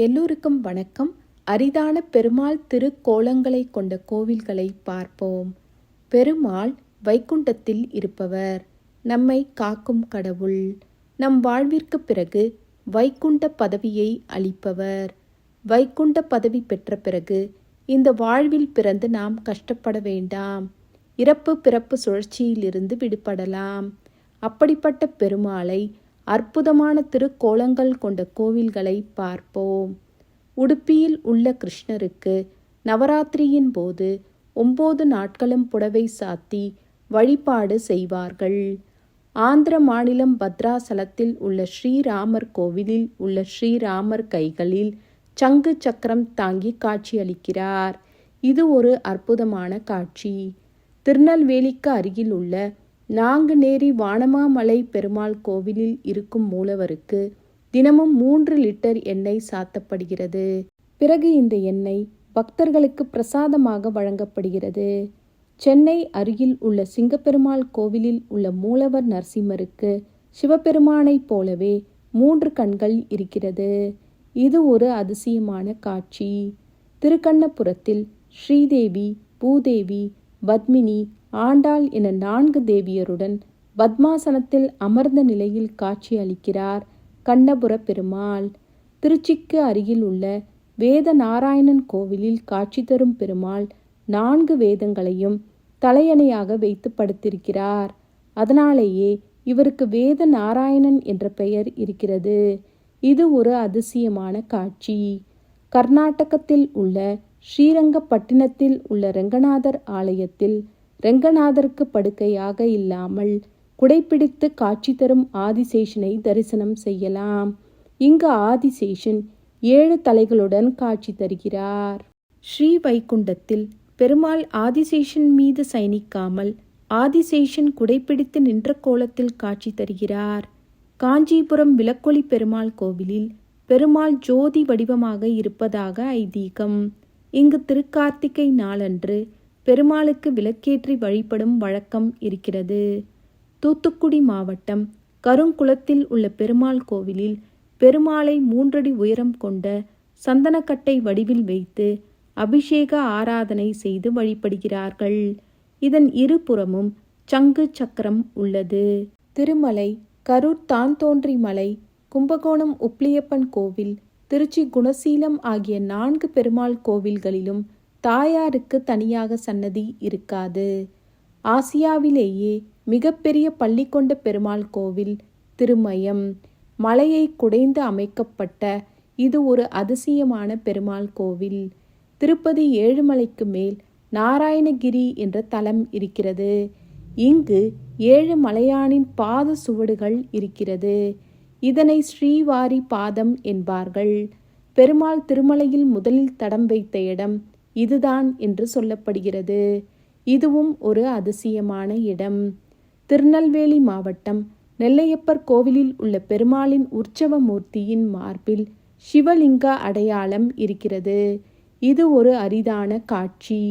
எல்லோருக்கும் வணக்கம். அரிதான பெருமாள் திருக்கோலங்களை கொண்ட கோவில்களை பார்ப்போம். பெருமாள் வைகுண்டத்தில் இருப்பவர், நம்மை காக்கும் கடவுள், நம் வாழ்விற்கு பிறகு வைகுண்ட பதவியை அளிப்பவர். வைகுண்ட பதவி பெற்ற பிறகு இந்த வாழ்வில் பிறந்து நாம் கஷ்டப்பட வேண்டாம், இறப்பு பிறப்பு சுழற்சியிலிருந்து விடுபடலாம். அப்படிப்பட்ட பெருமாளை அற்புதமான திருக்கோலங்கள் கொண்ட கோவில்களை பார்ப்போம். உடுப்பியில் உள்ள கிருஷ்ணருக்கு நவராத்திரியின் போது 9 நாட்களும் புடவை சாத்தி வழிபாடு செய்வார்கள். ஆந்திர மாநிலம் பத்ராசலத்தில் உள்ள ஸ்ரீராமர் கோவிலில் உள்ள ஸ்ரீராமர் கைகளில் சங்கு சக்கரம் தாங்கி காட்சியளிக்கிறார். இது ஒரு அற்புதமான காட்சி. திருநெல்வேலிக்கு அருகில் உள்ள நாங்குநேரி வானமாமலை பெருமாள் கோவிலில் இருக்கும் மூலவருக்கு தினமும் 3 லிட்டர் எண்ணெய் சாத்தப்படுகிறது. பிறகு இந்த எண்ணெய் பக்தர்களுக்கு பிரசாதமாக வழங்கப்படுகிறது. சென்னை அருகில் உள்ள சிங்கப்பெருமாள் கோவிலில் உள்ள மூலவர் நரசிம்மருக்கு சிவபெருமானைப் போலவே 3 கண்கள் இருக்கிறது. இது ஒரு அதிசயமான காட்சி. திருக்கண்ணபுரத்தில் ஸ்ரீதேவி, பூதேவி, பத்மினி, ஆண்டாள் என 4 தேவியருடன் பத்மாசனத்தில் அமர்ந்த நிலையில் காட்சி அளிக்கிறார் கண்ணபுர பெருமாள். திருச்சிக்கு அருகில் உள்ள வேத நாராயணன் கோவிலில் காட்சி தரும் பெருமாள் 4 வேதங்களையும் தலையணையாக வைத்து படுத்திருக்கிறார். அதனாலேயே இவருக்கு வேத நாராயணன் என்ற பெயர் இருக்கிறது. இது ஒரு அதிசயமான காட்சி. கர்நாடகத்தில் உள்ள ஸ்ரீரங்கப்பட்டினத்தில் உள்ள ரெங்கநாதர் ஆலயத்தில் ரெங்கநாதருக்கு படுக்கையாக இல்லாமல் குடைப்பிடித்து காட்சி தரும் ஆதிசேஷனை தரிசனம் செய்யலாம். இங்கு ஆதிசேஷன் 7 தலைகளுடன் காட்சி தருகிறார். ஸ்ரீ வைகுண்டத்தில் பெருமாள் ஆதிசேஷன் மீது சயனிக்காமல் ஆதிசேஷன் குடைப்பிடித்து நின்ற கோலத்தில் காட்சி தருகிறார். காஞ்சிபுரம் விளக்கொளி பெருமாள் கோவிலில் பெருமாள் ஜோதி வடிவமாக இருப்பதாக ஐதீகம். இங்கு திருக்கார்த்திகை நாளன்று பெருமாளுக்கு விளக்கேற்றி வழிபடும் வழக்கம் இருக்கிறது. தூத்துக்குடி மாவட்டம் கருங்குளத்தில் உள்ள பெருமாள் கோவிலில் பெருமாளை 3 அடி உயரம் கொண்ட சந்தனக்கட்டை வடிவில் வைத்து அபிஷேக ஆராதனை செய்து வழிபடுகிறார்கள். இதன் இருபுறமும் சங்கு சக்கரம் உள்ளது. திருமலை, கரூர் தான்தோன்றி மலை, கும்பகோணம் உப்ளியப்பன் கோவில், திருச்சி குணசீலம் ஆகிய 4 பெருமாள் கோவில்களிலும் தாயாருக்கு தனியாக சன்னதி இருக்காது. ஆசியாவிலேயே மிகப்பெரிய பள்ளி கொண்ட பெருமாள் கோவில் திருமயம். மலையை குடைந்து அமைக்கப்பட்ட இது ஒரு அதிசயமான பெருமாள் கோவில். திருப்பதி ஏழுமலைக்கு மேல் நாராயணகிரி என்ற தலம் இருக்கிறது. இங்கு 7 மலையானின் பாத சுவடுகள் இருக்கிறது. இதனை ஸ்ரீவாரி பாதம் என்பார்கள். பெருமாள் திருமலையில் முதலில் தடம் வைத்த இடம் இதுதான் என்று சொல்லப்படுகிறது. இதுவும் ஒரு அதிசயமான இடம். திருநெல்வேலி மாவட்டம் நெல்லையப்பர் கோவிலில் உள்ள பெருமாளின் உற்சவ மூர்த்தியின் மார்பில் சிவலிங்க அடையாளம் இருக்கிறது. இது ஒரு அரிதான காட்சி.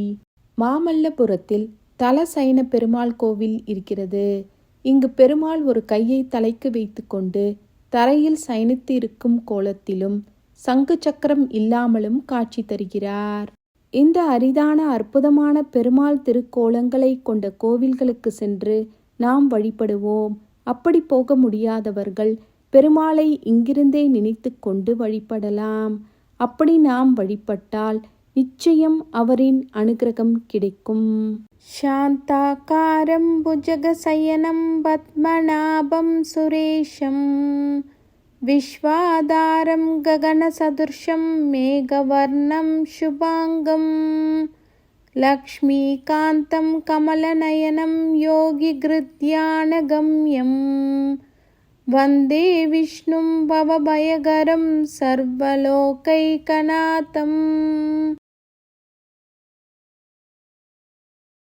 மாமல்லபுரத்தில் தலசயன பெருமாள் கோவில் இருக்கிறது. இங்கு பெருமாள் ஒரு கையை தலைக்கு வைத்து கொண்டு தரையில் சயனித்து இருக்கும் கோலத்திலும் சங்கு சக்கரம் இல்லாமலும் காட்சி தருகிறார். இந்த அரிதான அற்புதமான பெருமாள் திருக்கோலங்களை கொண்ட கோவில்களுக்கு சென்று நாம் வழிபடுவோம். அப்படி போக முடியாதவர்கள் பெருமாளை இங்கிருந்தே நினைத்து கொண்டு வழிபடலாம். அப்படி நாம் வழிபட்டால் நிச்சயம் அவரின் அனுகிரகம் கிடைக்கும். சாந்தாகாரம் புஜகசயனம் பத்மநாபம் சுரேஷம் விஸ்வாதாரம் ககனசதுர்ஷம் மேகவர்ணம் சுபாங்கம் லக்ஷ்மீகாந்தம் கமலநயனம் யோகிகிருத்யானகம்யம் வந்தே விஷ்ணும் பவபயகரம் சர்வலோகைகநாதம்.